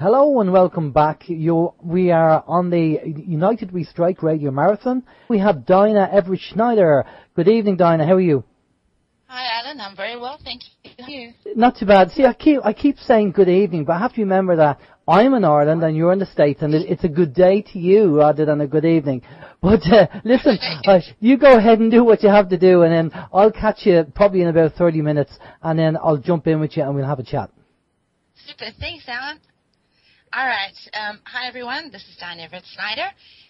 Hello and welcome back. We are on the United We Strike Radio Marathon. We have Dinah Everett Schneider. Good evening, Dinah. How are you? Hi, Alan. I'm very well, thank you. How are you? Not too bad. See, I keep saying good evening, but I have to remember that I'm in Ireland and you're in the States, and it's a good day to you rather than a good evening. But listen, you go ahead and do what you have to do, and then I'll catch you probably in about 30 minutes, and then I'll jump in with you and we'll have a chat. Super. Thanks, Alan. All right. Hi, everyone. This is Dinah Everett Schneider,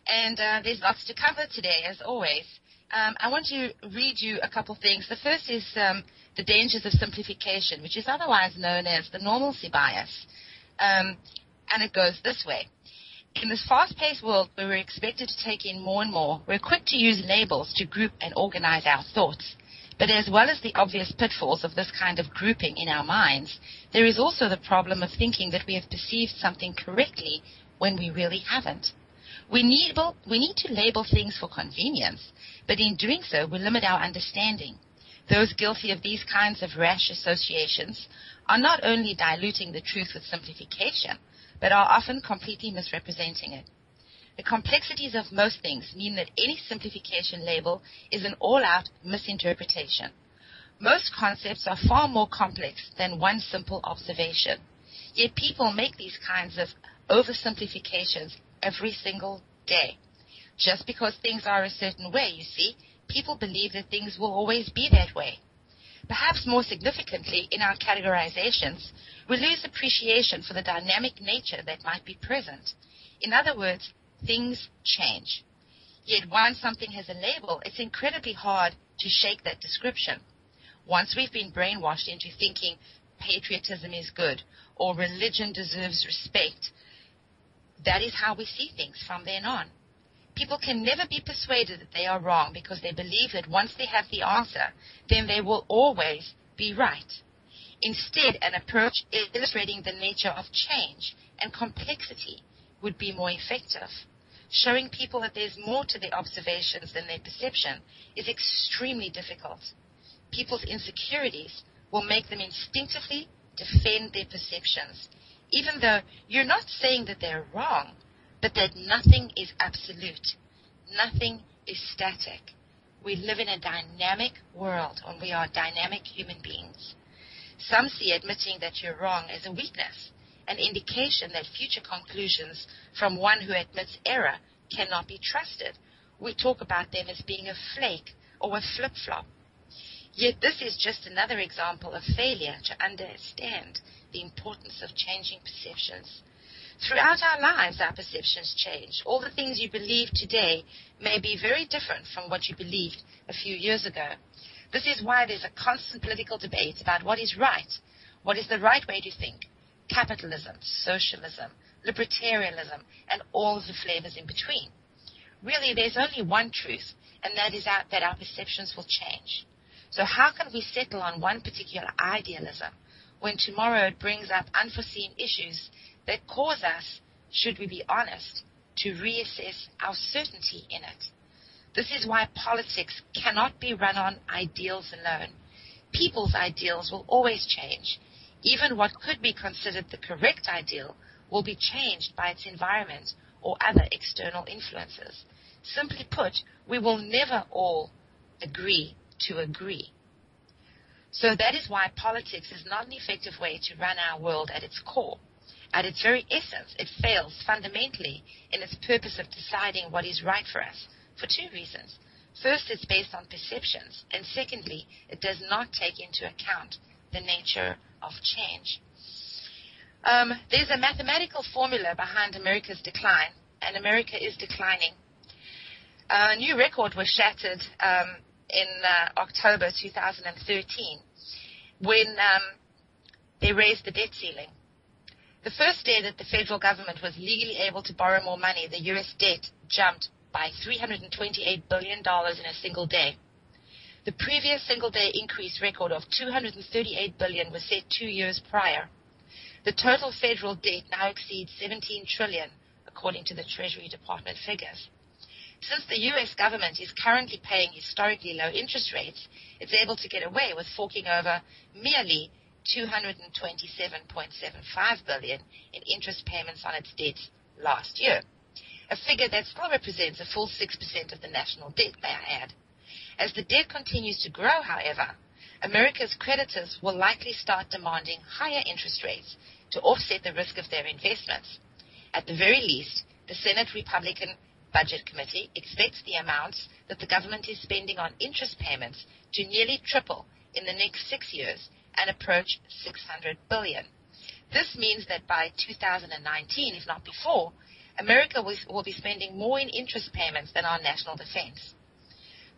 and there's lots to cover today, as always. I want to read you a couple things. The first is the dangers of simplification, which is otherwise known as the normalcy bias. And it goes this way. In this fast-paced world where we're expected to take in more and more, we're quick to use labels to group and organize our thoughts. But as well as the obvious pitfalls of this kind of grouping in our minds, there is also the problem of thinking that we have perceived something correctly when we really haven't. We need to label things for convenience, but in doing so, we limit our understanding. Those guilty of these kinds of rash associations are not only diluting the truth with simplification, but are often completely misrepresenting it. The complexities of most things mean that any simplification label is an all-out misinterpretation. Most concepts are far more complex than one simple observation. Yet people make these kinds of oversimplifications every single day. Just because things are a certain way, you see, people believe that things will always be that way. Perhaps more significantly, in our categorizations, we lose appreciation for the dynamic nature that might be present. In other words, things change. Yet once something has a label, it's incredibly hard to shake that description. Once we've been brainwashed into thinking patriotism is good or religion deserves respect, that is how we see things from then on. People can never be persuaded that they are wrong because they believe that once they have the answer, then they will always be right. Instead, an approach illustrating the nature of change and complexity would be more effective. Showing people that there's more to their observations than their perception is extremely difficult. People's insecurities will make them instinctively defend their perceptions, even though you're not saying that they're wrong, but that nothing is absolute. Nothing is static. We live in a dynamic world, and we are dynamic human beings. Some see admitting that you're wrong as a weakness, an indication that future conclusions from one who admits error cannot be trusted. We talk about them as being a flake or a flip-flop. Yet this is just another example of failure to understand the importance of changing perceptions. Throughout our lives, our perceptions change. All the things you believe today may be very different from what you believed a few years ago. This is why there's a constant political debate about what is right, what is the right way to think. Capitalism, socialism, libertarianism, and all of the flavors in between. Really, there's only one truth, and that is that our perceptions will change. So how can we settle on one particular idealism when tomorrow it brings up unforeseen issues that cause us, should we be honest, to reassess our certainty in it? This is why politics cannot be run on ideals alone. People's ideals will always change. Even what could be considered the correct ideal will be changed by its environment or other external influences. Simply put, we will never all agree to agree. So that is why politics is not an effective way to run our world at its core. At its very essence, it fails fundamentally in its purpose of deciding what is right for us, for two reasons. First, it's based on perceptions, and secondly, it does not take into account the nature of change. There's a mathematical formula behind America's decline, and America is declining. A new record was shattered in October 2013 when they raised the debt ceiling. The first day that the federal government was legally able to borrow more money, the U.S. debt jumped by $328 billion in a single day. The previous single-day increase record of $238 billion was set 2 years prior. The total federal debt now exceeds $17 trillion, according to the Treasury Department figures. Since the U.S. government is currently paying historically low interest rates, it's able to get away with forking over merely $227.75 billion in interest payments on its debt last year, a figure that still represents a full 6% of the national debt, may I add. As the debt continues to grow, however, America's creditors will likely start demanding higher interest rates to offset the risk of their investments. At the very least, the Senate Republican Budget Committee expects the amounts that the government is spending on interest payments to nearly triple in the next 6 years and approach $600 billion. This means that by 2019, if not before, America will be spending more in interest payments than on national defense.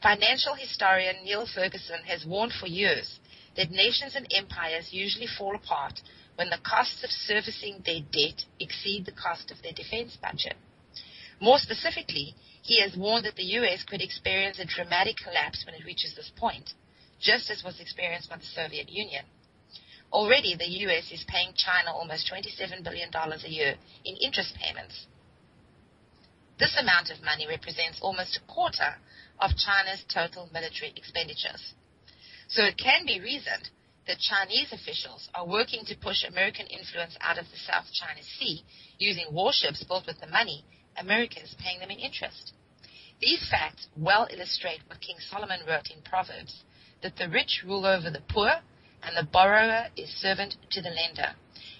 Financial historian Neil Ferguson has warned for years that nations and empires usually fall apart when the costs of servicing their debt exceed the cost of their defense budget. More specifically, he has warned that the U.S. could experience a dramatic collapse when it reaches this point, just as was experienced by the Soviet Union. Already, the U.S. is paying China almost $27 billion a year in interest payments. This amount of money represents almost a quarter of China's total military expenditures. So it can be reasoned that Chinese officials are working to push American influence out of the South China Sea using warships built with the money America is paying them in interest. These facts well illustrate what King Solomon wrote in Proverbs, that the rich rule over the poor and the borrower is servant to the lender.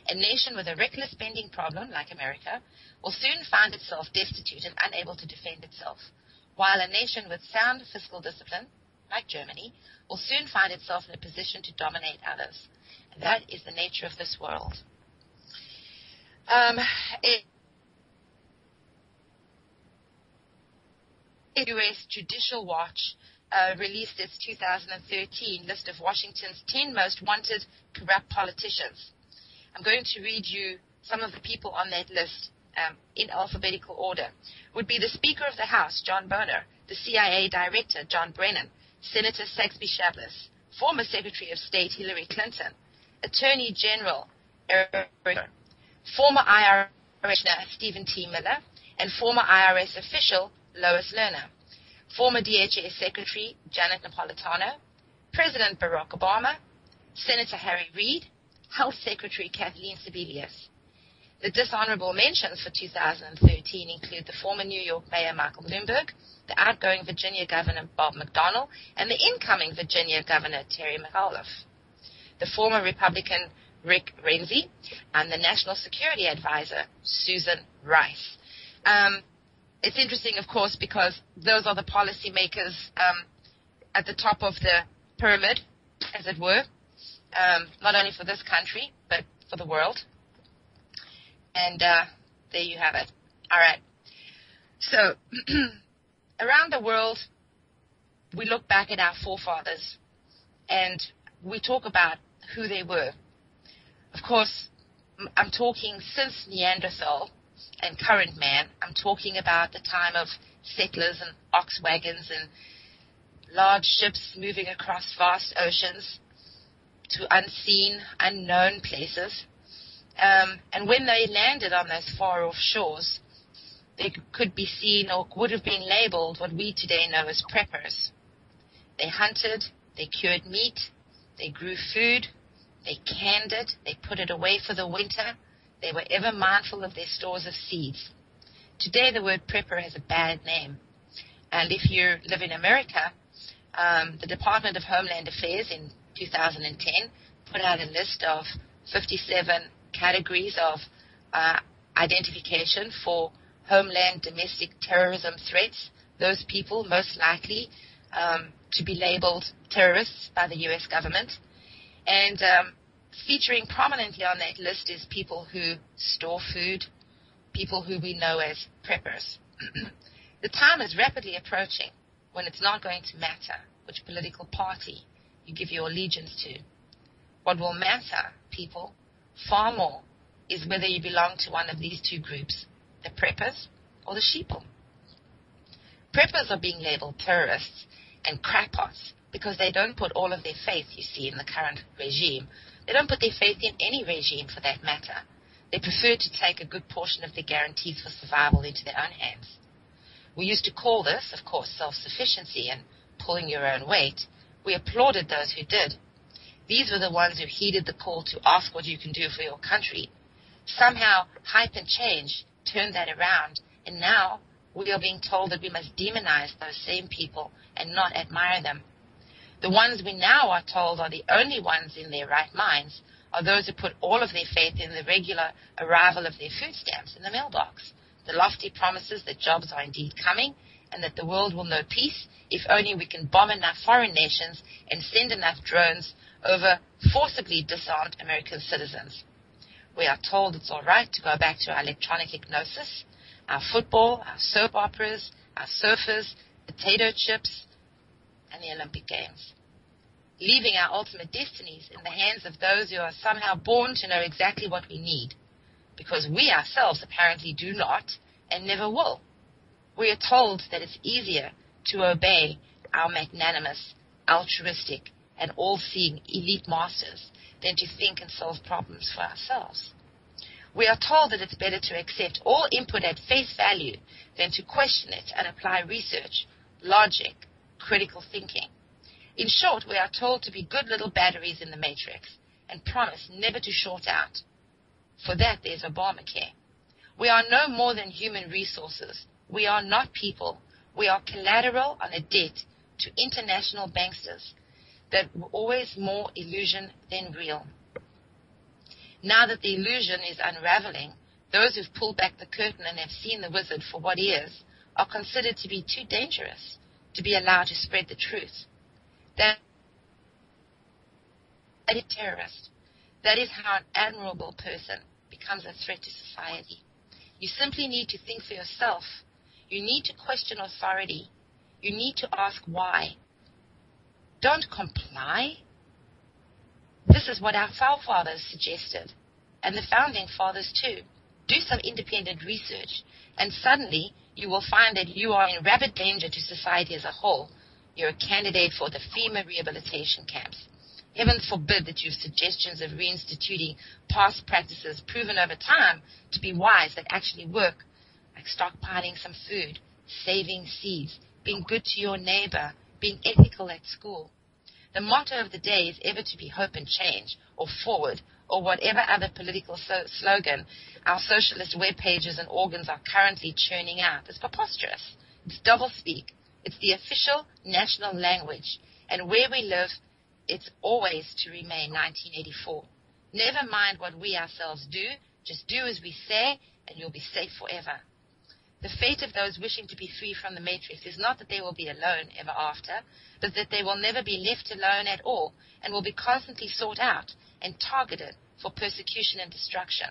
A nation with a reckless spending problem, like America, will soon find itself destitute and unable to defend itself, while a nation with sound fiscal discipline, like Germany, will soon find itself in a position to dominate others. And that is the nature of this world. U.S. Judicial Watch released its 2013 list of Washington's 10 most wanted corrupt politicians. I'm going to read you some of the people on that list in alphabetical order. Would be the Speaker of the House, John Boehner, the CIA Director, John Brennan, Senator Saxby Chambliss, former Secretary of State Hillary Clinton, Attorney General Eric Holder, former IRS Commissioner Stephen T. Miller, and former IRS official Lois Lerner, former DHS Secretary Janet Napolitano, President Barack Obama, Senator Harry Reid, Health Secretary Kathleen Sebelius. The dishonorable mentions for 2013 include the former New York Mayor Michael Bloomberg, the outgoing Virginia Governor Bob McDonnell, and the incoming Virginia Governor Terry McAuliffe, the former Republican Rick Renzi, and the National Security Advisor Susan Rice. It's interesting, of course, because those are the policymakers at the top of the pyramid, as it were, not only for this country, but for the world. And there you have it. All right. So around the world, we look back at our forefathers, and we talk about who they were. Of course, I'm talking since Neanderthal and current man. I'm talking about the time of settlers and ox wagons and large ships moving across vast oceans to unseen, unknown places. And when they landed on those far-off shores, they could be seen or would have been labeled what we today know as preppers. They hunted, they cured meat, they grew food, they canned it, they put it away for the winter. They were ever mindful of their stores of seeds. Today, the word prepper has a bad name. And if you live in America, the Department of Homeland Affairs in 2010 put out a list of 57 categories of identification for homeland domestic terrorism threats. Those people most likely to be labeled terrorists by the U.S. government. And featuring prominently on that list is people who store food, people who we know as preppers. The time is rapidly approaching when it's not going to matter which political party you give your allegiance to. What will matter, people, far more, is whether you belong to one of these two groups, the preppers or the sheeple. Preppers are being labeled terrorists and crackpots because they don't put all of their faith, you see, in the current regime. They don't put their faith in any regime for that matter. They prefer to take a good portion of their guarantees for survival into their own hands. We used to call this, of course, self-sufficiency and pulling your own weight. We applauded those who did. These were the ones who heeded the call to ask what you can do for your country. Somehow, hype and change turned that around, and now we are being told that we must demonize those same people and not admire them. The ones we now are told are the only ones in their right minds are those who put all of their faith in the regular arrival of their food stamps in the mailbox, the lofty promises that jobs are indeed coming, and that the world will know peace if only we can bomb enough foreign nations and send enough drones over forcibly disarmed American citizens. We are told it's all right to go back to our electronic hypnosis, our football, our soap operas, our surfers, potato chips, and the Olympic Games, leaving our ultimate destinies in the hands of those who are somehow born to know exactly what we need, because we ourselves apparently do not and never will. We are told that it's easier to obey our magnanimous, altruistic, and all-seeing elite masters than to think and solve problems for ourselves. We are told that it's better to accept all input at face value than to question it and apply research, logic, critical thinking. In short, we are told to be good little batteries in the matrix and promise never to short out. For that, there's Obamacare. We are no more than human resources. We are not people. We are collateral on a debt to international banksters that were always more illusion than real. Now that the illusion is unraveling, those who've pulled back the curtain and have seen the wizard for what he is are considered to be too dangerous to be allowed to spread the truth. That is a terrorist. That is how an admirable person becomes a threat to society. You simply need to think for yourself. You need to question authority. You need to ask why. Don't comply. This is what our forefathers suggested, and the founding fathers too. Do some independent research, and suddenly you will find that you are in rapid danger to society as a whole. You're a candidate for the FEMA rehabilitation camps. Heaven forbid that you have suggestions of reinstituting past practices proven over time to be wise that actually work, like stockpiling some food, saving seeds, being good to your neighbor, being ethical at school. The motto of the day is ever to be hope and change, or forward, or whatever other political slogan our socialist web pages and organs are currently churning out. It's preposterous. It's doublespeak. It's the official national language. And where we live, it's always to remain 1984. Never mind what we ourselves do. Just do as we say, and you'll be safe forever. The fate of those wishing to be free from the matrix is not that they will be alone ever after, but that they will never be left alone at all and will be constantly sought out and targeted for persecution and destruction.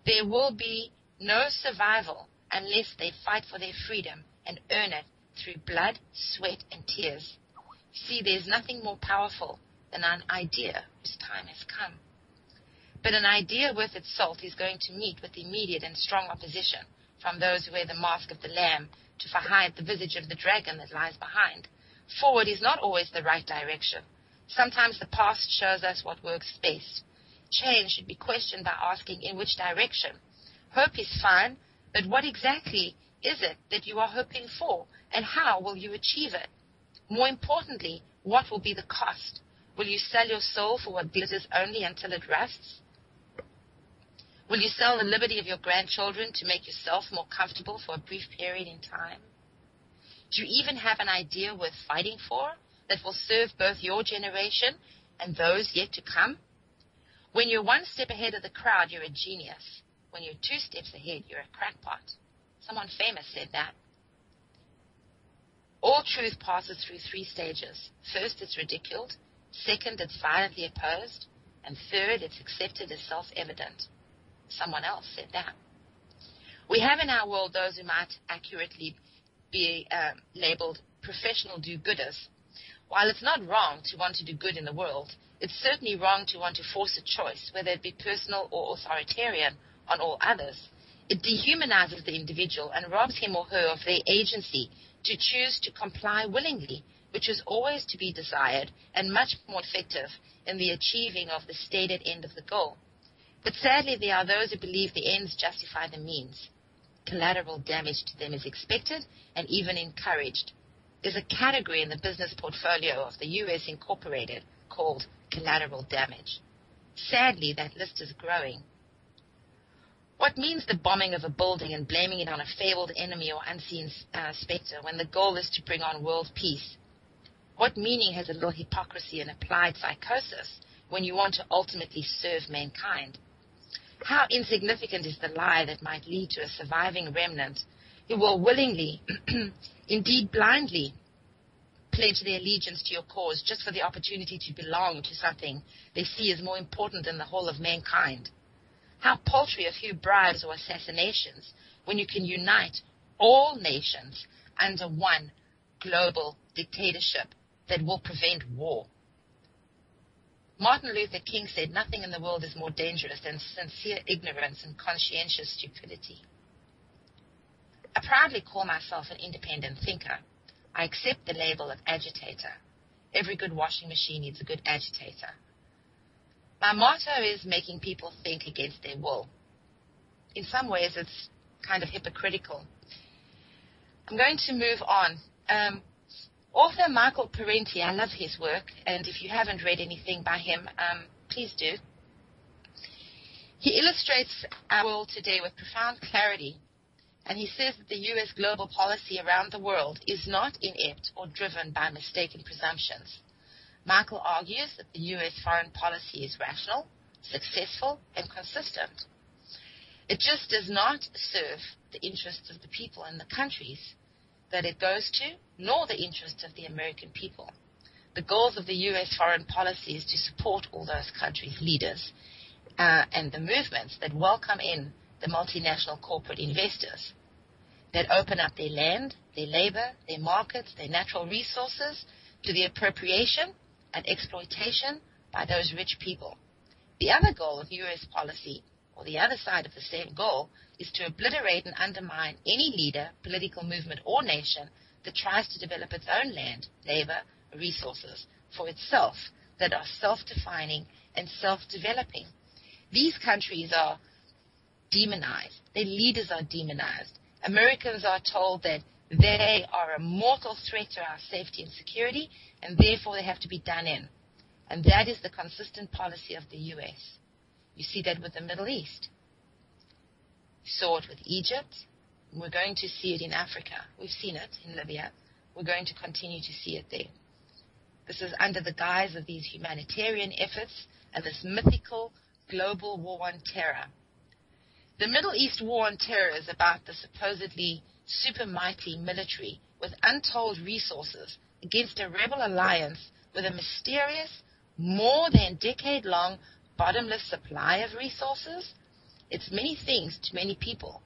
There will be no survival unless they fight for their freedom and earn it through blood, sweat, and tears. See, there's nothing more powerful than an idea whose time has come. But an idea worth its salt is going to meet with immediate and strong opposition from those who wear the mask of the Lamb to hide the visage of the dragon that lies behind. Forward is not always the right direction. Sometimes the past shows us what works best. Change should be questioned by asking in which direction. Hope is fine, but what exactly is it that you are hoping for, and how will you achieve it? More importantly, what will be the cost? Will you sell your soul for what glitters only until it rusts? Will you sell the liberty of your grandchildren to make yourself more comfortable for a brief period in time? Do you even have an idea worth fighting for that will serve both your generation and those yet to come? When you're one step ahead of the crowd, you're a genius. When you're 2 steps ahead, you're a crackpot. Someone famous said that. All truth passes through 3 stages. First, it's ridiculed. Second, it's violently opposed. And third, it's accepted as self-evident. Someone else said that. We have in our world those who might accurately be labeled professional do-gooders. While it's not wrong to want to do good in the world, it's certainly wrong to want to force a choice, whether it be personal or authoritarian, on all others. It dehumanizes the individual and robs him or her of their agency to choose to comply willingly, which is always to be desired and much more effective in the achieving of the stated end of the goal. But sadly, there are those who believe the ends justify the means. Collateral damage to them is expected and even encouraged. There's a category in the business portfolio of the U.S. Incorporated called collateral damage. Sadly, that list is growing. What means the bombing of a building and blaming it on a fabled enemy or unseen specter when the goal is to bring on world peace? What meaning has a little hypocrisy and applied psychosis when you want to ultimately serve mankind? How insignificant is the lie that might lead to a surviving remnant who will willingly, indeed blindly, pledge their allegiance to your cause just for the opportunity to belong to something they see as more important than the whole of mankind? How paltry a few bribes or assassinations when you can unite all nations under one global dictatorship that will prevent war. Martin Luther King said nothing in the world is more dangerous than sincere ignorance and conscientious stupidity. I proudly call myself an independent thinker. I accept the label of agitator. Every good washing machine needs a good agitator. My motto is making people think against their will. In some ways, it's kind of hypocritical. I'm going to move on. Author Michael Parenti, I love his work, and if you haven't read anything by him, please do. He illustrates our world today with profound clarity, and he says that the U.S. global policy around the world is not inept or driven by mistaken presumptions. Michael argues that the U.S. foreign policy is rational, successful, and consistent. It just does not serve the interests of the people and the countries that it goes to, nor the interests of the American people. The goals of the U.S. foreign policy is to support all those countries' leaders and the movements that welcome in the multinational corporate investors, that open up their land, their labor, their markets, their natural resources to the appropriation and exploitation by those rich people. The other goal of U.S. policy, or the other side of the same goal, is to obliterate and undermine any leader, political movement, or nation that tries to develop its own land, labor, resources for itself that are self-defining and self-developing. These countries are demonized. Their leaders are demonized. Americans are told that they are a mortal threat to our safety and security, and therefore they have to be done in. And that is the consistent policy of the U.S. You see that with the Middle East. You saw it with Egypt. We're going to see it in Africa. We've seen it in Libya. We're going to continue to see it there. This is under the guise of these humanitarian efforts and this mythical global war on terror. The Middle East war on terror is about the supposedly super mighty military with untold resources against a rebel alliance with a mysterious, more than decade-long bottomless supply of resources. It's many things to many people,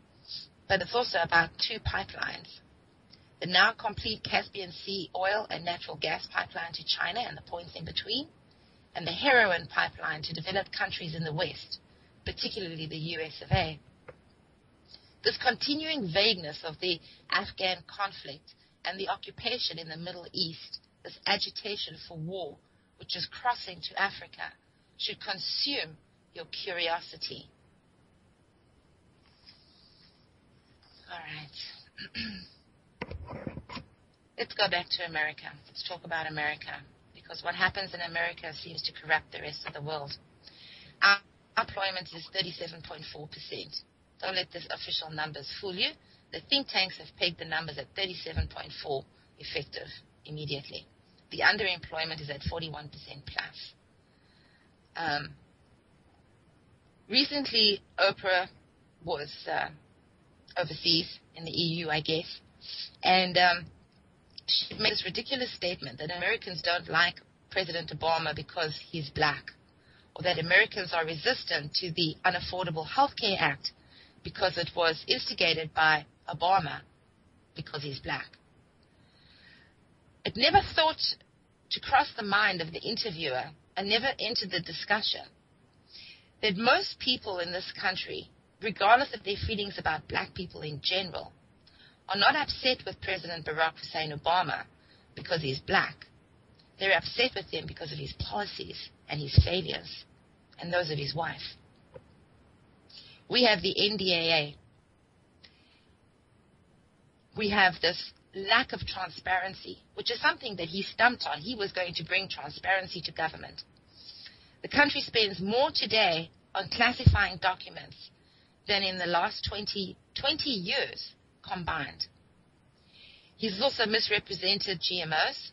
but it's also about two pipelines. The now complete Caspian Sea oil and natural gas pipeline to China and the points in between, and the heroin pipeline to developed countries in the West, particularly the US of A. This continuing vagueness of the Afghan conflict and the occupation in the Middle East, this agitation for war, which is crossing to Africa, should consume your curiosity. All right. Let's go back to America. Let's talk about America, because what happens in America seems to corrupt the rest of the world. Our employment is 37.4%. Don't let the official numbers fool you. The think tanks have pegged the numbers at 37.4 effective immediately. The underemployment is at 41% plus. Recently, Oprah was overseas in the EU, I guess, and she made this ridiculous statement that Americans don't like President Obama because he's black, or that Americans are resistant to the Unaffordable Health Care Act because it was instigated by Obama because he's black. It never thought to cross the mind of the interviewer and never entered the discussion that most people in this country, regardless of their feelings about black people in general, are not upset with President Barack Hussein Obama because he's black. They're upset with him because of his policies and his failures and those of his wife. We have the NDAA. We have this lack of transparency, which is something that he stumped on. He was going to bring transparency to government. The country spends more today on classifying documents than in the last 20 years combined. He's also misrepresented GMOs.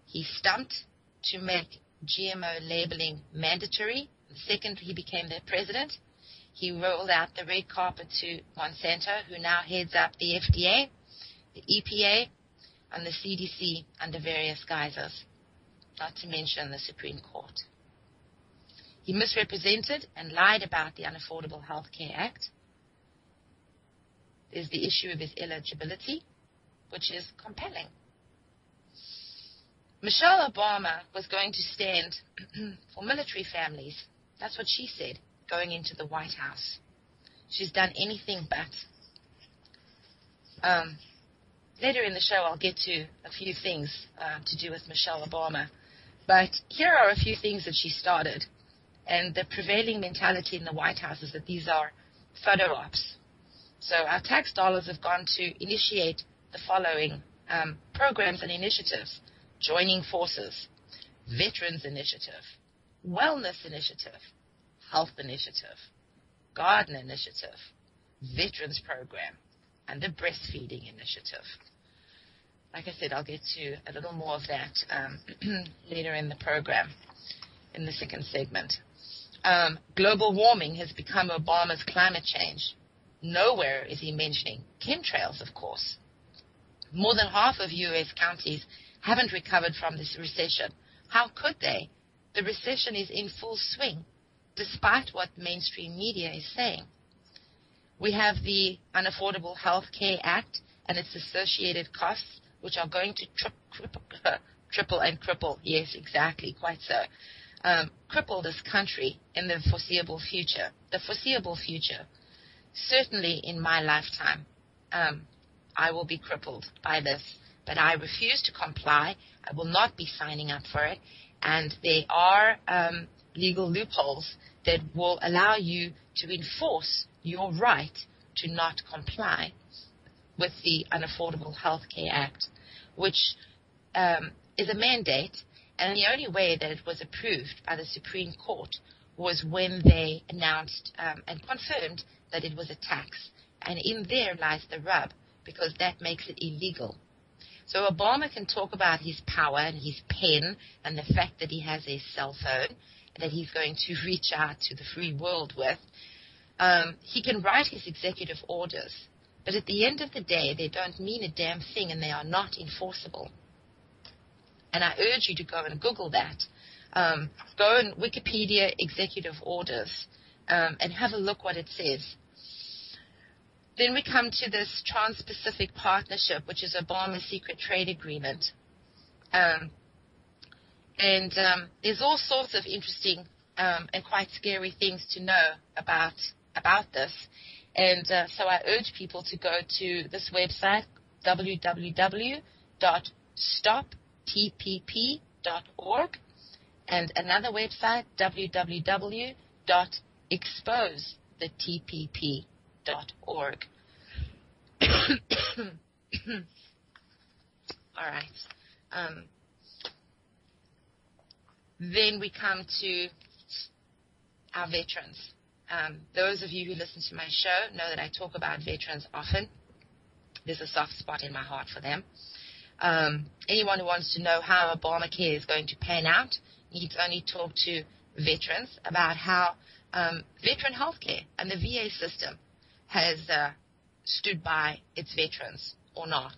He stumped to make GMO labeling mandatory. The second he became their president, he rolled out the red carpet to Monsanto, who now heads up the FDA, the EPA, and the CDC under various guises, not to mention the Supreme Court. He misrepresented and lied about the Unaffordable Health Care Act. There's the issue of his eligibility, which is compelling. Michelle Obama was going to stand for military families. That's what she said, going into the White House. She's done anything but. Later in the show, I'll get to a few things to do with Michelle Obama. But here are a few things that she started. And the prevailing mentality in the White House is that these are photo ops. So our tax dollars have gone to initiate the following programs and initiatives: Joining Forces, Veterans Initiative, Wellness Initiative, Health Initiative, Garden Initiative, Veterans Program, and the Breastfeeding Initiative. Like I said, I'll get to a little more of that later in the program, in the second segment. Global warming has become Obama's climate change. Nowhere is he mentioning chemtrails, of course. More than half of U.S. counties haven't recovered from this recession. How could they? The recession is in full swing, despite what mainstream media is saying. We have the Unaffordable Health Care Act and its associated costs, which are going to triple and cripple. Yes, exactly, quite so. Cripple this country in the foreseeable future. The foreseeable future. Certainly in my lifetime, I will be crippled by this. But I refuse to comply. I will not be signing up for it. And there are legal loopholes that will allow you to enforce your right to not comply with the Unaffordable Health Care Act, which is a mandate. And the only way that it was approved by the Supreme Court was when they announced and confirmed that it was a tax. And in there lies the rub, because that makes it illegal. So Obama can talk about his power and his pen and the fact that he has a cell phone that he's going to reach out to the free world with. He can write his executive orders, but at the end of the day, they don't mean a damn thing and they are not enforceable. And I urge you to go and Google that. Go on Wikipedia executive orders and have a look what it says. Then we come to this Trans-Pacific Partnership, which is Obama's secret trade agreement. And there's all sorts of interesting and quite scary things to know about this. And so I urge people to go to this website, www.stoptpp.org, and another website, www.exposethetpp.org. All right. Then we come to our veterans. Those of you who listen to my show know that I talk about veterans often. There's a soft spot in my heart for them. Anyone who wants to know how Obamacare is going to pan out needs only talk to veterans about how veteran healthcare and the VA system has stood by its veterans or not.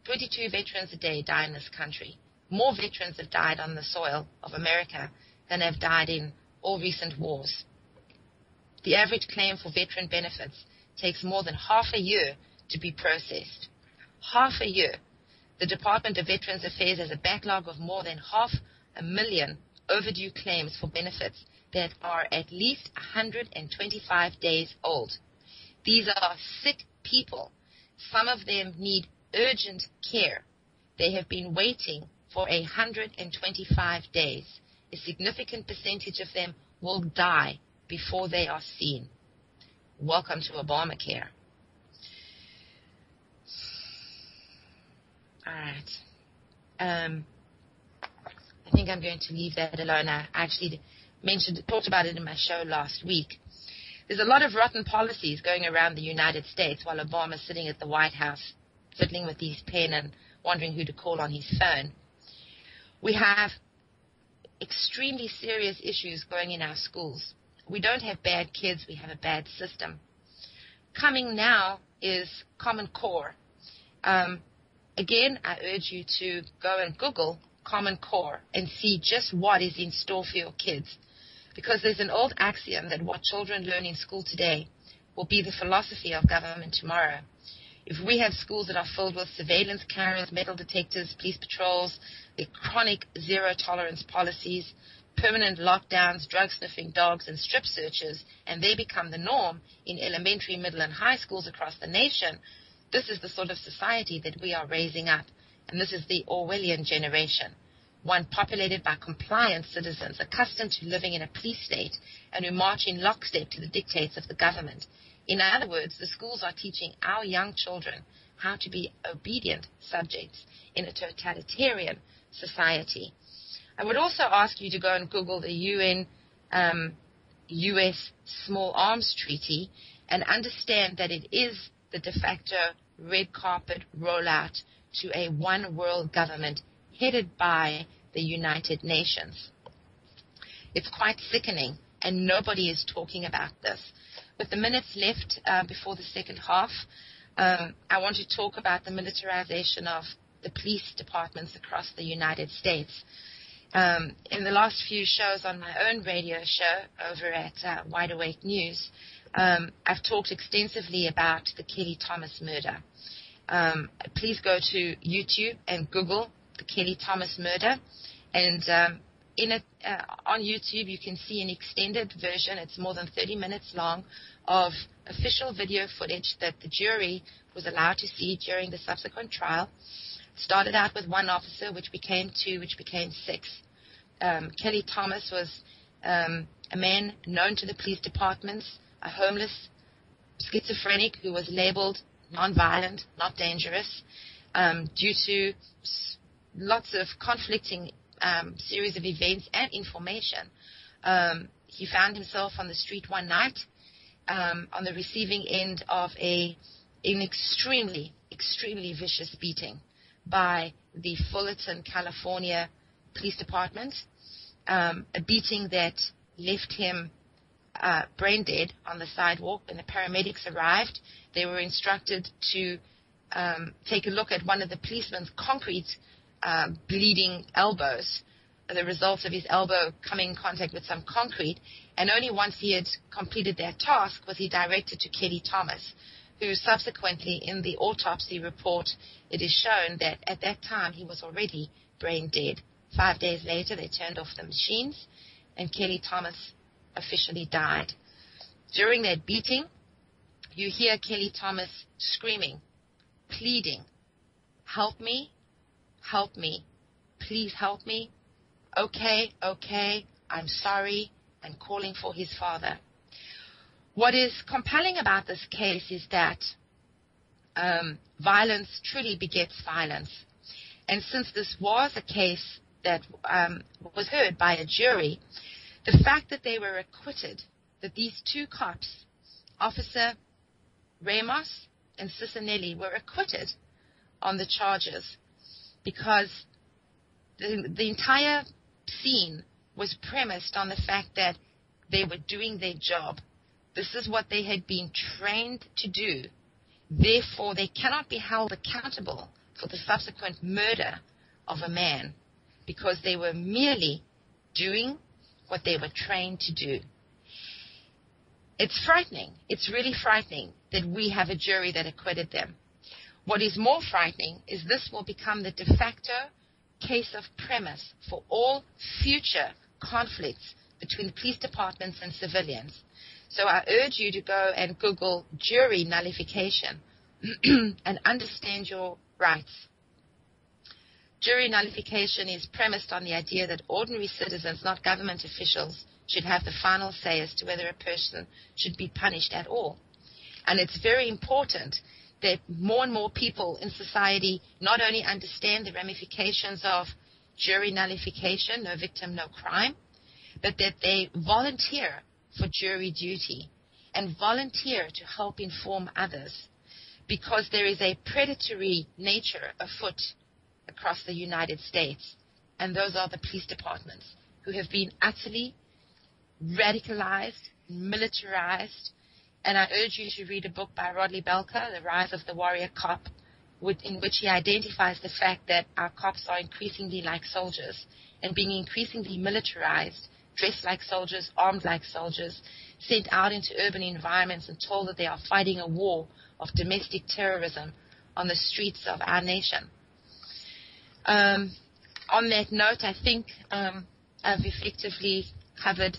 22 veterans a day die in this country. More veterans have died on the soil of America than have died in all recent wars. The average claim for veteran benefits takes more than half a year to be processed. Half a year. The Department of Veterans Affairs has a backlog of more than 500,000 overdue claims for benefits that are at least 125 days old. These are sick people. Some of them need urgent care. They have been waiting for 125 days. A significant percentage of them will die before they are seen. Welcome to Obamacare. All right. I think I'm going to leave that alone. I actually talked about it in my show last week. There's a lot of rotten policies going around the United States while Obama's sitting at the White House, fiddling with his pen and wondering who to call on his phone. We have extremely serious issues going in our schools. We don't have bad kids, we have a bad system. Coming now is Common Core. Again, I urge you to go and Google Common Core and see just what is in store for your kids. Because there's an old axiom that what children learn in school today will be the philosophy of government tomorrow. If we have schools that are filled with surveillance cameras, metal detectors, police patrols, the chronic zero-tolerance policies, permanent lockdowns, drug-sniffing dogs, and strip searches, and they become the norm in elementary, middle, and high schools across the nation, this is the sort of society that we are raising up. And this is the Orwellian generation, one populated by compliant citizens accustomed to living in a police state and who march in lockstep to the dictates of the government. In other words, the schools are teaching our young children how to be obedient subjects in a totalitarian society. I would also ask you to go and Google the UN U.S. Small Arms Treaty and understand that it is the de facto red carpet rollout to a one world government headed by the United Nations. It's quite sickening, and nobody is talking about this. With the minutes left before the second half, I want to talk about the militarization of the police departments across the United States. In the last few shows on my own radio show over at Wide Awake News, I've talked extensively about the Kelly Thomas murder. Please go to YouTube and Google the Kelly Thomas murder, and on YouTube you can see an extended version. It's more than 30 minutes long of official video footage that the jury was allowed to see during the subsequent trial. Started out with one officer, which became two, which became six. Kelly Thomas was a man known to the police departments, a homeless schizophrenic who was labeled nonviolent, not dangerous, due to lots of conflicting series of events and information. He found himself on the street one night on the receiving end of an extremely, extremely vicious beating by the Fullerton, California Police Department, a beating that left him brain dead on the sidewalk. When the paramedics arrived, they were instructed to take a look at one of the policemen's concrete bleeding elbows, the result of his elbow coming in contact with some concrete, and only once he had completed that task was he directed to Kelly Thomas, who subsequently in the autopsy report it is shown that at that time he was already brain dead. 5 days later they turned off the machines and Kelly Thomas officially died. During that beating, you hear Kelly Thomas screaming, pleading, help me, please help me, okay, I'm sorry, and calling for his father. What is compelling about this case is that violence truly begets violence. And since this was a case that was heard by a jury, the fact that they were acquitted, that these two cops, Officer Ramos and Cicinelli, were acquitted on the charges because the entire scene was premised on the fact that they were doing their job. This is what they had been trained to do. Therefore, they cannot be held accountable for the subsequent murder of a man because they were merely doing what they were trained to do. It's frightening. It's really frightening that we have a jury that acquitted them. What is more frightening is this will become the de facto case of premise for all future conflicts between police departments and civilians. So I urge you to go and Google jury nullification and understand your rights. Jury nullification is premised on the idea that ordinary citizens, not government officials, should have the final say as to whether a person should be punished at all. And it's very important that more and more people in society not only understand the ramifications of jury nullification, no victim, no crime, but that they volunteer for jury duty and volunteer to help inform others, because there is a predatory nature afoot across the United States, and those are the police departments, who have been utterly radicalized, militarized. And I urge you to read a book by Rodley Belker, The Rise of the Warrior Cop, in which he identifies the fact that our cops are increasingly like soldiers and being increasingly militarized, dressed like soldiers, armed like soldiers, sent out into urban environments and told that they are fighting a war of domestic terrorism on the streets of our nation. On that note, I think I've effectively covered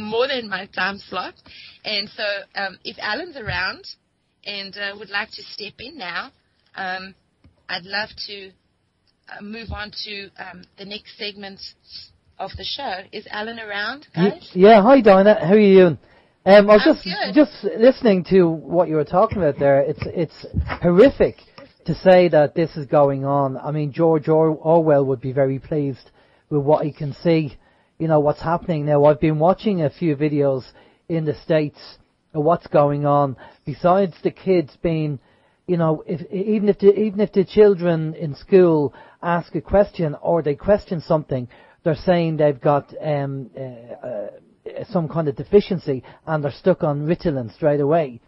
more than my time slot. And so if Alan's around and would like to step in now, I'd love to move on to the next segment of the show. Is Alan around, guys? Yeah, hi Dinah, how are you? I was good. just listening to what you were talking about there. It's horrific to say that this is going on. I mean, George Orwell would be very pleased with what he can see, you know, what's happening now. I've been watching a few videos in the States of what's going on. Besides the kids being, you know, even if the children in school ask a question or they question something, they're saying they've got some kind of deficiency and they're stuck on Ritalin straight away.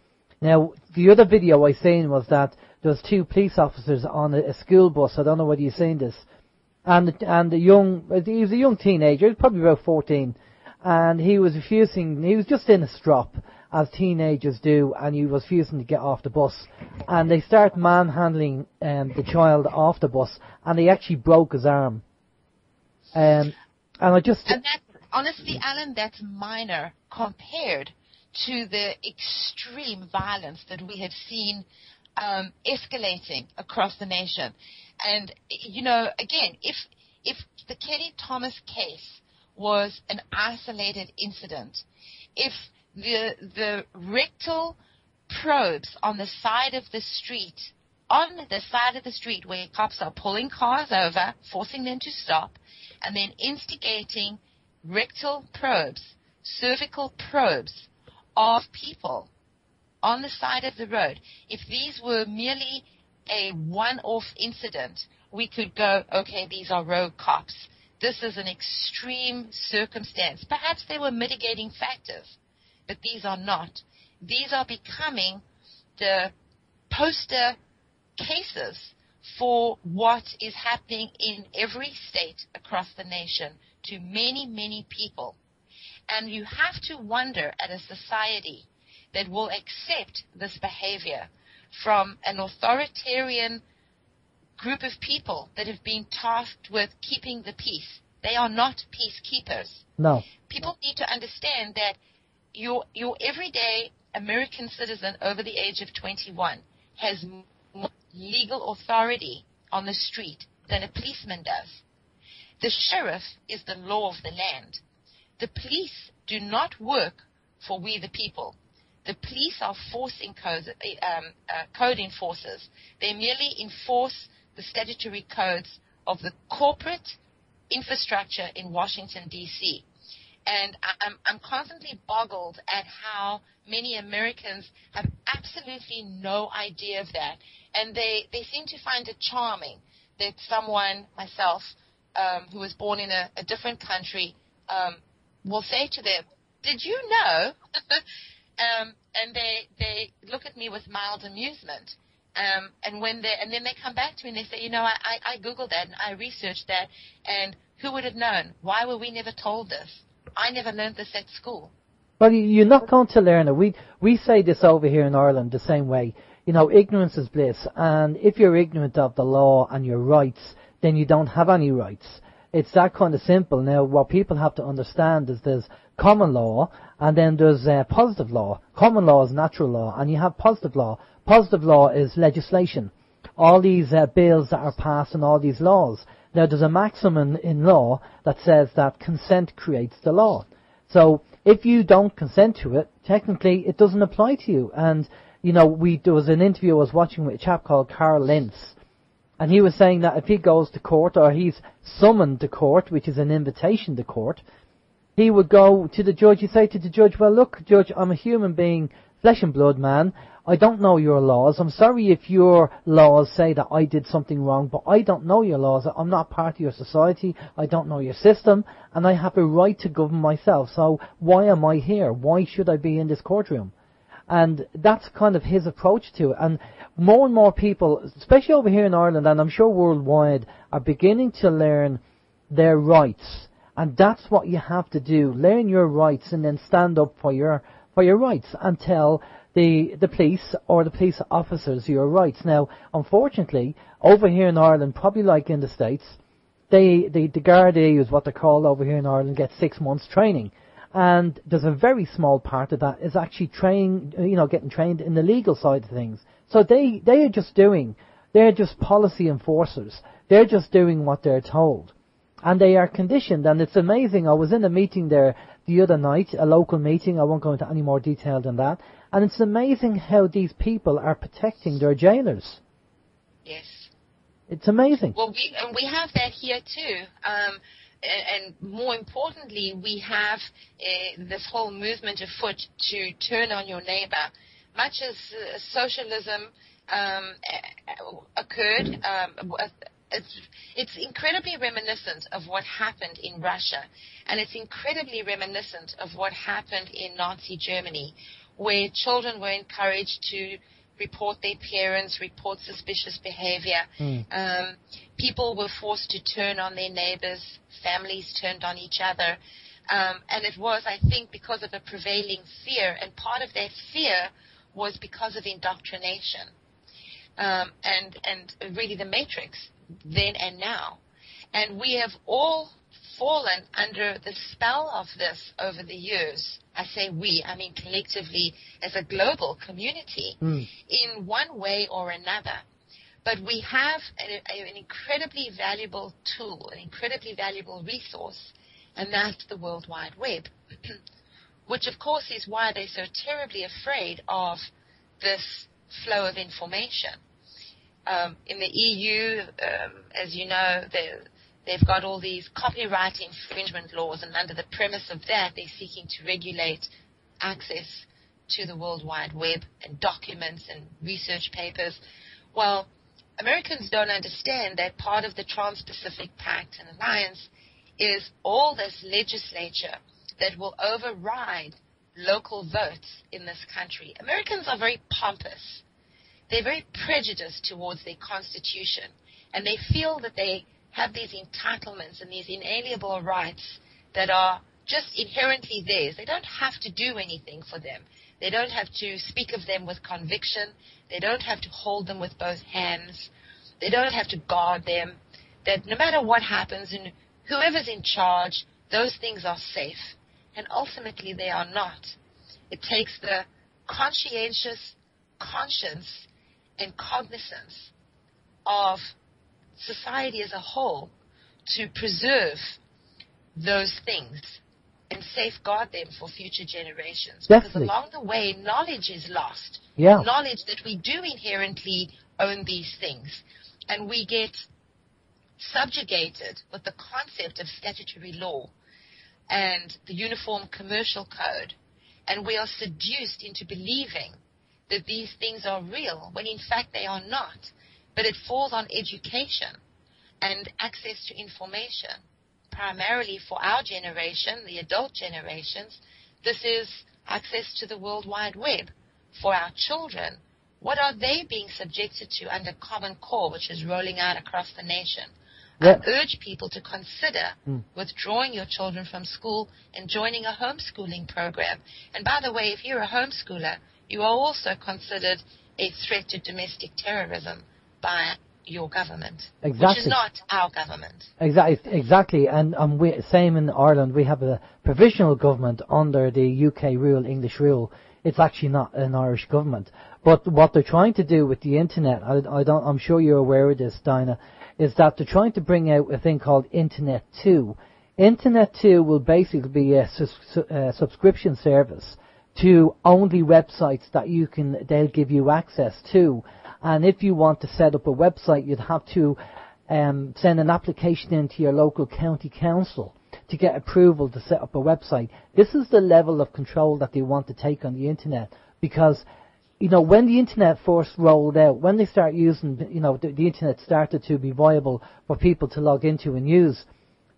Now, the other video I seen was that there was 2 police officers on a school bus. I don't know whether you've seen this. And he was a young teenager, probably about 14, and he was just in a strop, as teenagers do, and he was refusing to get off the bus. And they start manhandling the child off the bus, and they actually broke his arm. And that, honestly, Alan, that's minor compared to the extreme violence that we have seen escalating across the nation. And, you know, again, if the Kenny Thomas case was an isolated incident, if the rectal probes on the side of the street where cops are pulling cars over, forcing them to stop, and then instigating rectal probes, cervical probes of people on the side of the road, if these were merely a one-off incident, we could go, okay, these are rogue cops. This is an extreme circumstance. Perhaps there were mitigating factors, but these are not. These are becoming the poster cases for what is happening in every state across the nation to many, many people. And you have to wonder at a society that will accept this behavior from an authoritarian group of people that have been tasked with keeping the peace. They are not peacekeepers. No. People need to understand that your everyday American citizen over the age of 21 has more legal authority on the street than a policeman does. The sheriff is the law of the land. The police do not work for we the people. The police are code enforcers. They merely enforce the statutory codes of the corporate infrastructure in Washington, D.C. And I'm constantly boggled at how many Americans have absolutely no idea of that. And they seem to find it charming that someone, myself, who was born in a different country, will say to them, "Did you know?" And they look at me with mild amusement. And then they come back to me and they say, you know, I Googled that and I researched that, and who would have known? Why were we never told this? I never learned this at school. Well, you're not going to learn it. We say this over here in Ireland the same way. You know, ignorance is bliss, and if you're ignorant of the law and your rights, then you don't have any rights. It's that kind of simple. Now, what people have to understand is there's common law, and then there's positive law. Common law is natural law, and you have positive law. Positive law is legislation. All these bills that are passed and all these laws. Now, there's a maximum in law that says that consent creates the law. So, if you don't consent to it, technically it doesn't apply to you. And, you know, there was an interview I was watching with a chap called Carl Lentz, and he was saying that if he goes to court or he's summoned to court, which is an invitation to court, he would go to the judge. He'd say to the judge, well, look, judge, I'm a human being, flesh and blood man. I don't know your laws. I'm sorry if your laws say that I did something wrong, but I don't know your laws. I'm not part of your society. I don't know your system, and I have a right to govern myself. So why am I here? Why should I be in this courtroom? And that's kind of his approach to it. And more people, especially over here in Ireland, and I'm sure worldwide, are beginning to learn their rights. And that's what you have to do. Learn your rights and then stand up for your rights and tell the police or the police officers your rights. Now, unfortunately, over here in Ireland, probably like in the States, the Gardaí is what they're called over here in Ireland, get 6 months training. And there's a very small part of that is actually getting trained in the legal side of things. So they are they're just policy enforcers. They're just doing what they're told. And they are conditioned, and it's amazing. I was in a meeting there the other night, a local meeting. I won't go into any more detail than that. And it's amazing how these people are protecting their jailers. Yes. It's amazing. Well, we have that here too. And more importantly, we have this whole movement afoot to turn on your neighbor. Much as socialism occurred, it's incredibly reminiscent of what happened in Russia, and it's incredibly reminiscent of what happened in Nazi Germany, where children were encouraged to report their parents, report suspicious behavior. People were forced to turn on their neighbors, families turned on each other, and it was, I think, because of a prevailing fear, and part of that fear was because of indoctrination, and really the matrix then and now. And we have all fallen under the spell of this over the years. I say we, I mean collectively as a global community, in one way or another. But we have an incredibly valuable tool, an incredibly valuable resource, and that's the World Wide Web, which of course is why they're so terribly afraid of this flow of information. In the EU, as you know, they've got all these copyright infringement laws, and under the premise of that, they're seeking to regulate access to the World Wide Web and documents and research papers. Well, Americans don't understand that part of the Trans-Pacific Pact and Alliance is all this legislature that will override local votes in this country. Americans are very pompous. They're very prejudiced towards their constitution, and they feel that they have these entitlements and these inalienable rights that are just inherently theirs. They don't have to do anything for them. They don't have to speak of them with conviction. They don't have to hold them with both hands. They don't have to guard them. That no matter what happens and whoever's in charge, those things are safe. And ultimately they are not. It takes the conscientious conscience and cognizance of society as a whole to preserve those things and safeguard them for future generations. Definitely. Because along the way, knowledge is lost. Yeah. Knowledge that we do inherently own these things. And we get subjugated with the concept of statutory law and the Uniform Commercial Code. And we are seduced into believing that these things are real, when in fact they are not. But it falls on education and access to information. Primarily for our generation, the adult generations, this is access to the World Wide Web. For our children, what are they being subjected to under Common Core, which is rolling out across the nation? Yeah. I urge people to consider withdrawing your children from school and joining a homeschooling program. And by the way, if you're a homeschooler, you are also considered a threat to domestic terrorism by your government, Exactly. which is not our government. Exactly. And same in Ireland, we have a provisional government under the UK rule, English rule. It's actually not an Irish government. But what they're trying to do with the internet, I'm sure you're aware of this, Dinah, is that they're trying to bring out a thing called Internet 2. Internet 2 will basically be a subscription service to only websites that they'll give you access to. And if you want to set up a website, you'd have to send an application into your local county council to get approval to set up a website. This is the level of control that they want to take on the internet, because, you know, when the internet first rolled out, when they start using, you know, the internet started to be viable for people to log into and use,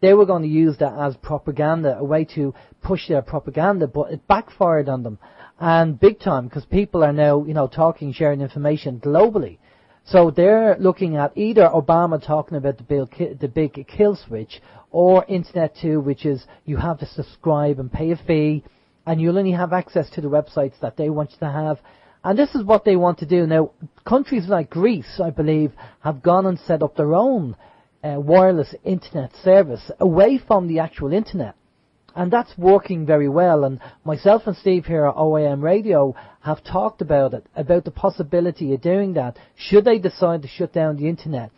they were going to use that as propaganda, a way to push their propaganda, but it backfired on them, and big time, because people are now, you know, talking, sharing information globally. So they're looking at either Obama talking about the big kill switch, or Internet 2, which is you have to subscribe and pay a fee, and you'll only have access to the websites that they want you to have. And this is what they want to do. Now, countries like Greece, I believe, have gone and set up their own wireless internet service away from the actual internet. And that's working very well. And myself and Steve here at OAM Radio have talked about it, about the possibility of doing that. Should they decide to shut down the internet,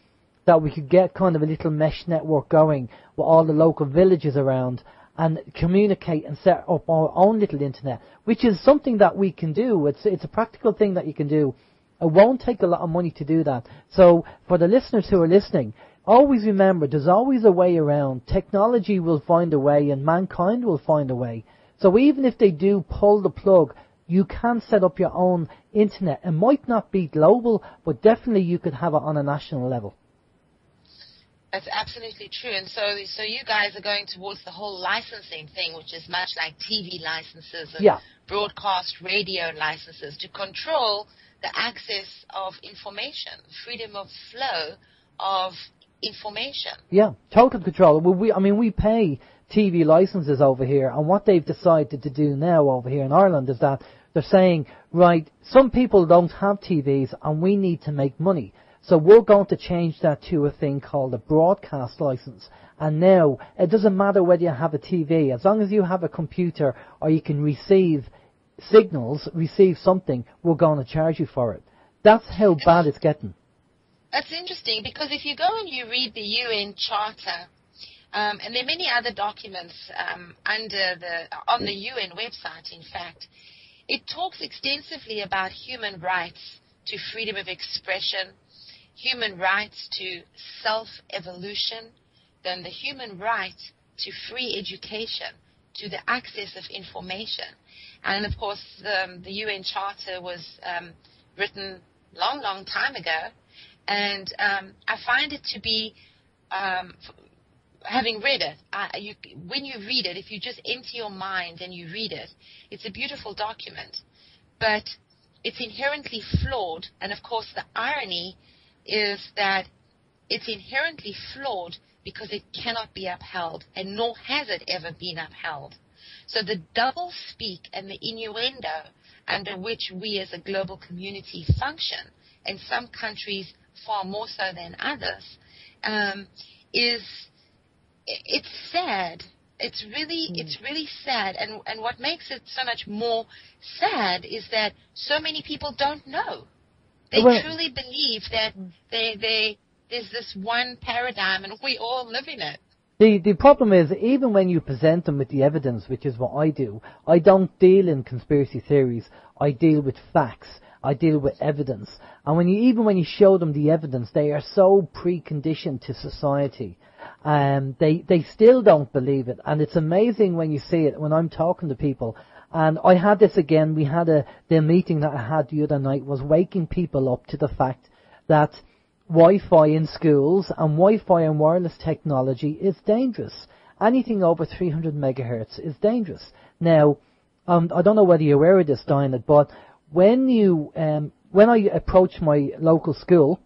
that we could get kind of a little mesh network going with all the local villages around and communicate and set up our own little internet, which is something that we can do. It's a practical thing that you can do. It won't take a lot of money to do that. So for the listeners who are listening, always remember, there's always a way around. Technology will find a way, and mankind will find a way. So even if they do pull the plug, you can set up your own internet. It might not be global, but definitely you could have it on a national level. That's absolutely true. And so you guys are going towards the whole licensing thing, which is much like TV licenses and broadcast radio licenses, to control the access of information, freedom of flow of information. Yeah, total control. Well, we pay TV licenses over here, and what they've decided to do now over here in Ireland is that they're saying, right, some people don't have TVs and we need to make money. So we're going to change that to a thing called a broadcast license. And now it doesn't matter whether you have a TV, as long as you have a computer or you can receive signals, receive something, we're going to charge you for it. That's how bad it's getting. That's interesting, because if you go and you read the UN Charter, and there are many other documents on the UN website, in fact, it talks extensively about human rights to freedom of expression, human rights to self-evolution, then the human right to free education, to the access of information. And, of course, the UN Charter was written long time ago. And I find it to be, having read it, when you read it, if you just empty your mind and you read it, it's a beautiful document. But it's inherently flawed. And, of course, the irony is that it's inherently flawed because it cannot be upheld, and nor has it ever been upheld. So the double speak and the innuendo under which we as a global community function, and some countries far more so than others, it's sad. It's really sad. And what makes it so much more sad is that so many people don't know. They truly believe that there's this one paradigm and we all live in it. The problem is, even when you present them with the evidence, which is what I do, I don't deal in conspiracy theories. I deal with facts. I deal with evidence. And when you show them the evidence, they are so preconditioned to society. They still don't believe it. And it's amazing when you see it, when I'm talking to people. And I had this again, the meeting that I had the other night was waking people up to the fact that Wi-Fi in schools and Wi-Fi and wireless technology is dangerous. Anything over 300 megahertz is dangerous. Now, I don't know whether you're aware of this, Dinah, but when I approached my local school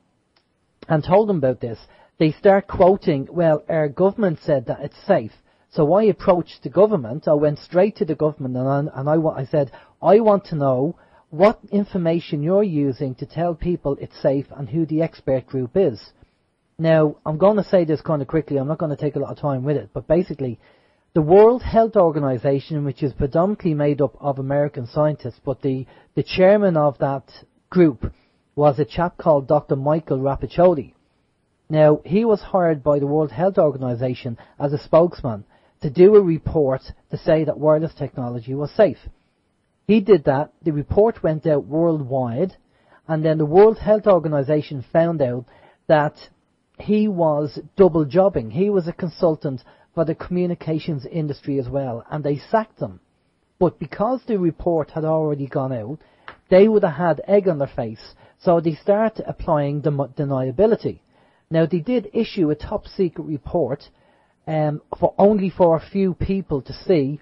and told them about this, they start quoting, well, our government said that it's safe. So I approached the government. I went straight to the government and I said, I want to know what information you're using to tell people it's safe and who the expert group is. Now, I'm going to say this kind of quickly. I'm not going to take a lot of time with it. But basically, the World Health Organization, which is predominantly made up of American scientists, but the chairman of that group was a chap called Dr. Michael Rapiccioli. Now, he was hired by the World Health Organization as a spokesman to do a report to say that wireless technology was safe. He did that, the report went out worldwide, and then the World Health Organization found out that he was double jobbing. He was a consultant for the communications industry as well, and they sacked them. But because the report had already gone out, they would have had egg on their face, so they started applying deniability. Now, they did issue a top-secret report only for a few people to see,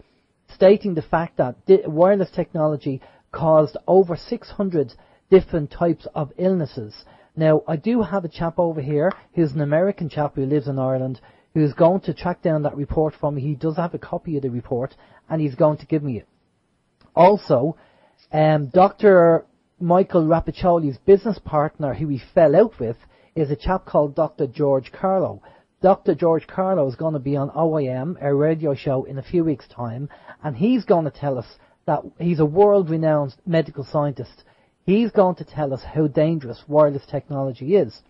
stating the fact that wireless technology caused over 600 different types of illnesses. Now, I do have a chap over here who's an American chap who lives in Ireland who's going to track down that report for me. He does have a copy of the report, and he's going to give me it. Also, Dr. Michael Rapiccioli's business partner, who he fell out with, is a chap called Dr. George Carlo. Dr. George Carlo is going to be on OIM, our radio show, in a few weeks' time, and he's going to tell us that he's a world-renowned medical scientist. He's going to tell us how dangerous wireless technology is.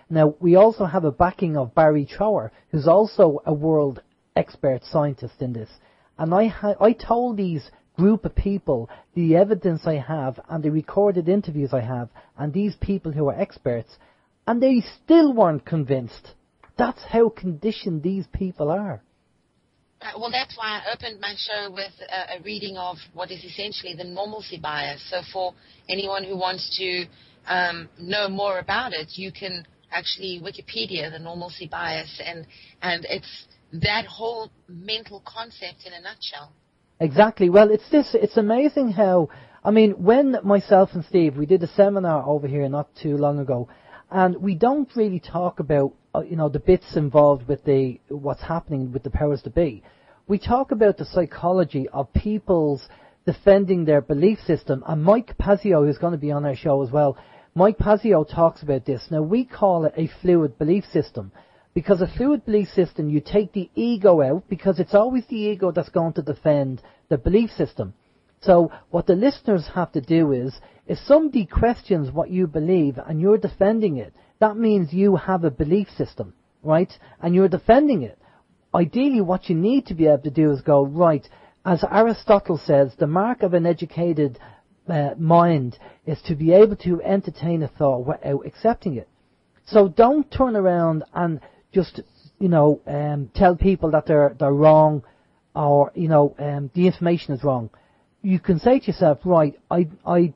Now, we also have a backing of Barry Trower, who's also a world expert scientist in this. And I told these group of people the evidence I have and the recorded interviews I have and these people who are experts, and they still weren't convinced. That's how conditioned these people are. Well, that's why I opened my show with a reading of what is essentially the normalcy bias. So for anyone who wants to know more about it, you can actually Wikipedia the normalcy bias, and it's that whole mental concept in a nutshell. Exactly. Well, it's amazing how, I mean, when myself and Steve, we did a seminar over here not too long ago, and we don't really talk about, the bits involved with what's happening with the powers that be. We talk about the psychology of people's defending their belief system, and Mike Pazio, who's going to be on our show as well, Mike Pazio talks about this. Now, we call it a fluid belief system, because a fluid belief system, you take the ego out, because it's always the ego that's going to defend the belief system. So what the listeners have to do is, if somebody questions what you believe and you're defending it, that means you have a belief system, right? And you're defending it. Ideally, what you need to be able to do is go, right, as Aristotle says, the mark of an educated mind is to be able to entertain a thought without accepting it. So don't turn around and just, tell people that they're wrong, or, the information is wrong. You can say to yourself, right, I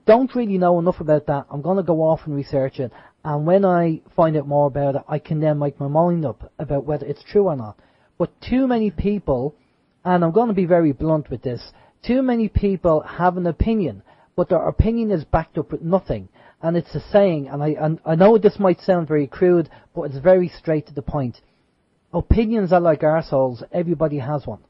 don't really know enough about that. I'm going to go off and research it. And when I find out more about it, I can then make my mind up about whether it's true or not. But too many people, and I'm going to be very blunt with this, too many people have an opinion, but their opinion is backed up with nothing. And it's a saying, and I know this might sound very crude, but it's very straight to the point. Opinions are like arseholes. Everybody has one.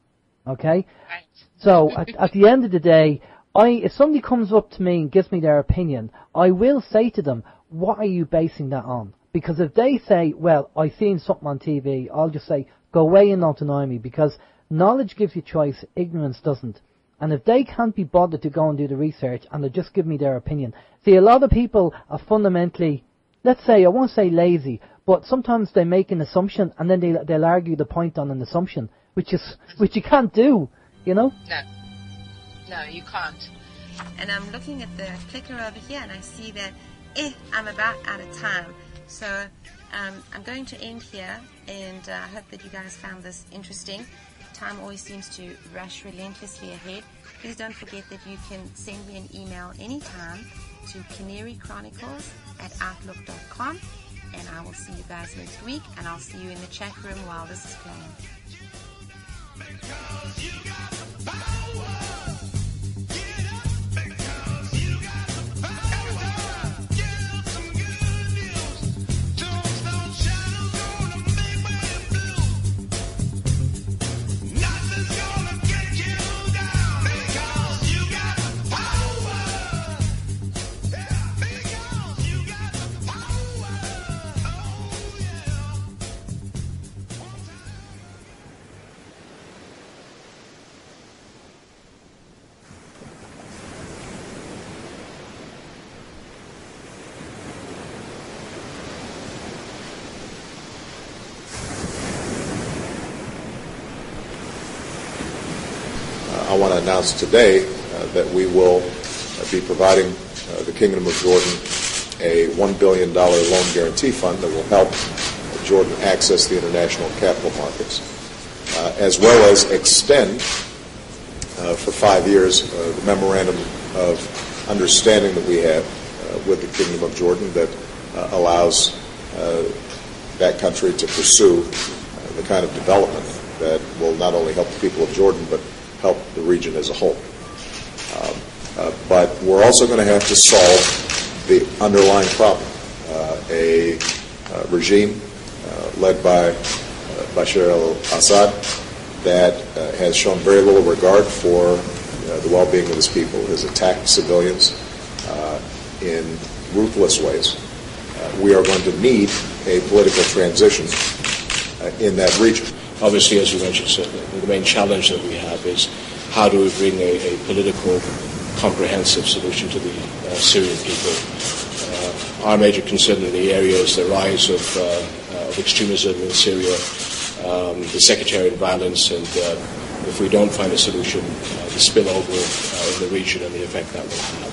Okay? Right. So, at the end of the day, if somebody comes up to me and gives me their opinion, I will say to them, what are you basing that on? Because if they say, well, I've seen something on TV, I'll just say, go away and don't deny me, because knowledge gives you choice, ignorance doesn't. And if they can't be bothered to go and do the research and they just give me their opinion. See, a lot of people are fundamentally, let's say, I won't say lazy, but sometimes they make an assumption and then they'll argue the point on an assumption, which you can't do, No, you can't. And I'm looking at the clicker over here and I see that I'm about out of time. So I'm going to end here, and I hope that you guys found this interesting. Time always seems to rush relentlessly ahead. Please don't forget that you can send me an email anytime to canarychronicles@outlook.com, and I will see you guys next week, and I'll see you in the chat room while this is playing. Because you got the power. I want to announce today that we will be providing the Kingdom of Jordan a $1 billion loan guarantee fund that will help Jordan access the international capital markets. as well as extend for 5 years the memorandum of understanding that we have with the Kingdom of Jordan that allows that country to pursue the kind of development that will not only help the people of Jordan but help the region as a whole. But we're also going to have to solve the underlying problem. A regime led by Bashar al-Assad that has shown very little regard for the well-being of his people, has attacked civilians in ruthless ways. We are going to need a political transition in that region. Obviously, as you mentioned, sir, the main challenge that we have is how do we bring a political, comprehensive solution to the Syrian people. Our major concern in the area is the rise of extremism in Syria, the sectarian violence, and if we don't find a solution, the spillover in the region and the effect that will have.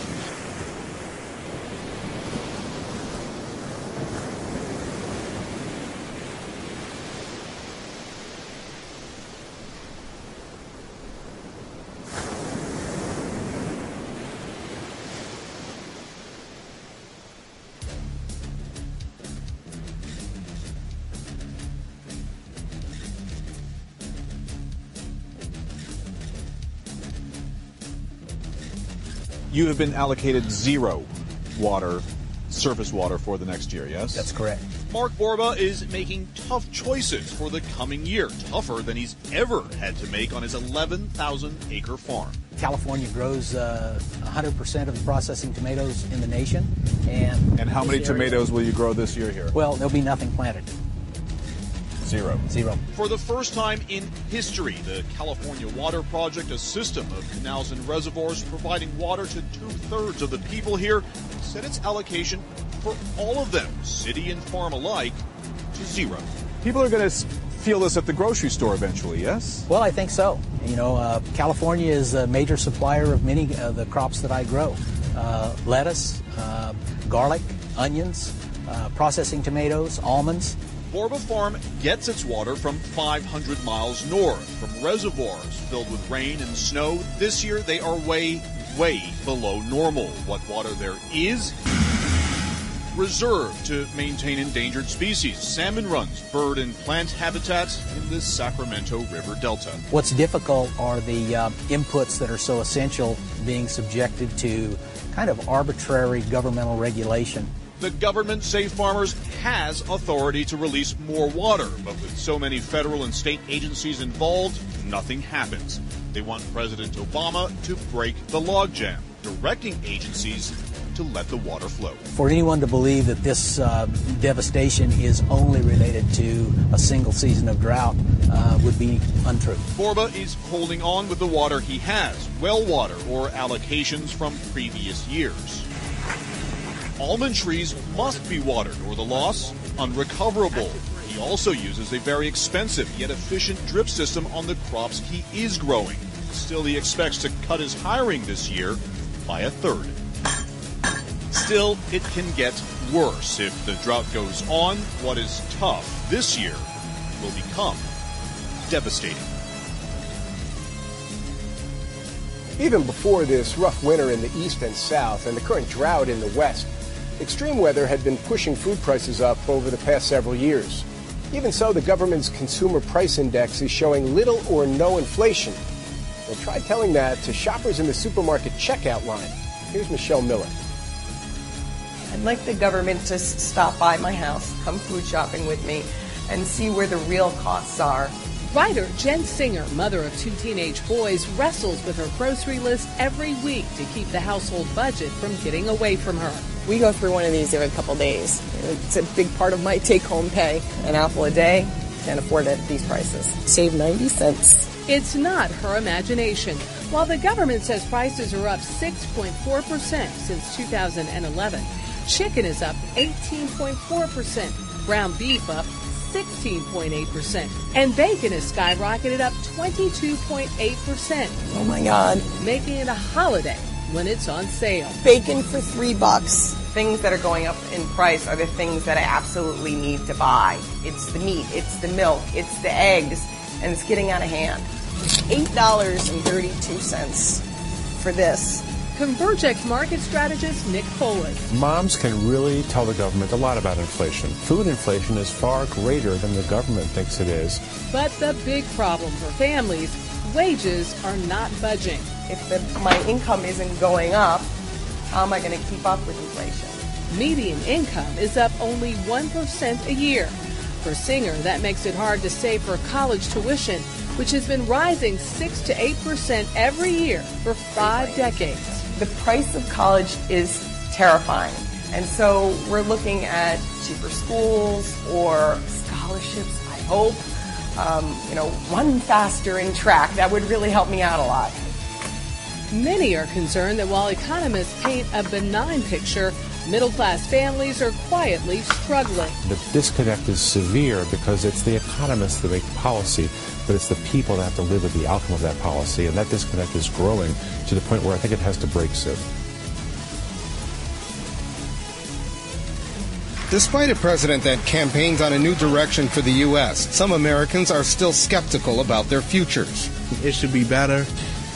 You have been allocated zero surface water for the next year, yes? That's correct. Mark Borba is making tough choices for the coming year, tougher than he's ever had to make on his 11,000-acre farm. California grows 100% of the processing tomatoes in the nation. And how many tomatoes will you grow this year here? Well, there'll be nothing planted. Zero. For the first time in history, the California Water Project, a system of canals and reservoirs providing water to 2/3 of the people here, set its allocation for all of them, city and farm alike, to zero. People are going to feel this at the grocery store eventually, yes? Well, I think so. You know, California is a major supplier of many of the crops that I grow. Lettuce, garlic, onions, processing tomatoes, almonds. Borba Farm gets its water from 500 miles north, from reservoirs filled with rain and snow. This year, they are way below normal. What water there is reserved to maintain endangered species, salmon runs, bird and plant habitats in the Sacramento River Delta. What's difficult are the inputs that are so essential being subjected to kind of arbitrary governmental regulation. The government, say farmers, has authority to release more water, but with so many federal and state agencies involved, nothing happens. They want President Obama to break the logjam, directing agencies to let the water flow. For anyone to believe that this devastation is only related to a single season of drought would be untrue. Borba is holding on with the water he has, well water or allocations from previous years. Almond trees must be watered or the loss unrecoverable. He also uses a very expensive yet efficient drip system on the crops he is growing. Still, he expects to cut his hiring this year by 1/3. Still, it can get worse. If the drought goes on, what is tough this year will become devastating. Even before this rough winter in the east and south and the current drought in the west, extreme weather had been pushing food prices up over the past several years. Even so, the government's consumer price index is showing little or no inflation. Well, try telling that to shoppers in the supermarket checkout line. Here's Michelle Miller. I'd like the government to stop by my house, come food shopping with me, and see where the real costs are. Writer Jen Singer, mother of 2 teenage boys, wrestles with her grocery list every week to keep the household budget from getting away from her. We go through one of these every couple days. It's a big part of my take-home pay. An apple a day, can't afford it at these prices. Save 90 cents. It's not her imagination. While the government says prices are up 6.4% since 2011, chicken is up 18.4%, ground beef up 16.8%, and bacon has skyrocketed up 22.8%. Oh my God. Making it a holiday when it's on sale. Bacon for $3. Things that are going up in price are the things that I absolutely need to buy. It's the meat, it's the milk, it's the eggs. and it's getting out of hand. $8.32 for this. Convergex market strategist Nick Foley. Moms can really tell the government a lot about inflation. Food inflation is far greater than the government thinks it is. But the big problem for families, wages are not budging. If my income isn't going up, how am I going to keep up with inflation? Median income is up only 1% a year. For Singer, that makes it hard to save for college tuition, which has been rising 6 to 8% every year for 5 decades. The price of college is terrifying. And so we're looking at cheaper schools or scholarships, I hope. Run faster in track. That would really help me out a lot. Many are concerned that while economists paint a benign picture, middle-class families are quietly struggling. The disconnect is severe because it's the economists that make policy, but it's the people that have to live with the outcome of that policy, and that disconnect is growing to the point where I think it has to break soon. Despite a president that campaigns on a new direction for the U.S., some Americans are still skeptical about their futures. It should be better.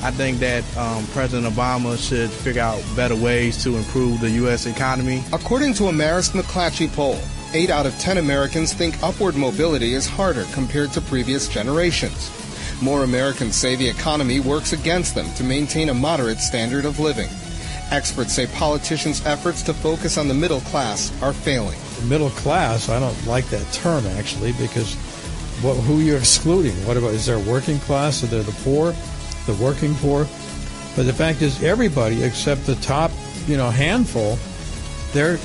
I think that President Obama should figure out better ways to improve the U.S. economy. According to a Marist McClatchy poll, 8 out of 10 Americans think upward mobility is harder compared to previous generations. More Americans say the economy works against them to maintain a moderate standard of living. Experts say politicians' efforts to focus on the middle class are failing. Middle class, I don't like that term actually, because who you're excluding? What about, is there a working class? Are there the poor? The working poor? But the fact is everybody except the top, handful, there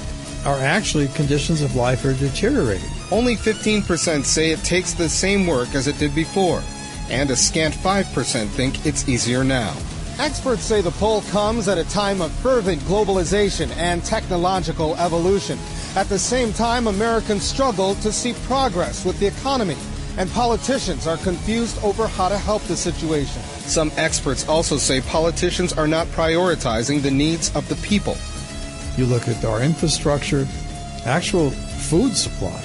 are actually conditions of life are deteriorating. Only 15% say it takes the same work as it did before, and a scant 5% think it's easier now. Experts say the poll comes at a time of fervent globalization and technological evolution. At the same time, Americans struggle to see progress with the economy, and politicians are confused over how to help the situation. Some experts also say politicians are not prioritizing the needs of the people. You look at our infrastructure, actual food supply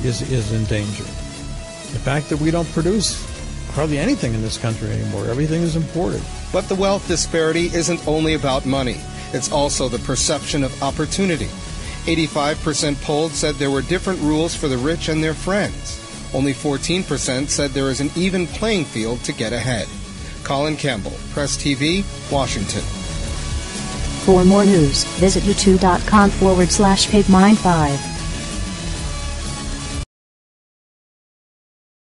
is in danger. The fact that we don't produce hardly anything in this country anymore. Everything is imported. But the wealth disparity isn't only about money. It's also the perception of opportunity. 85% polled said there were different rules for the rich and their friends. Only 14% said there is an even playing field to get ahead. Colin Campbell, Press TV, Washington. For more news, visit youtube.com/pigmind5.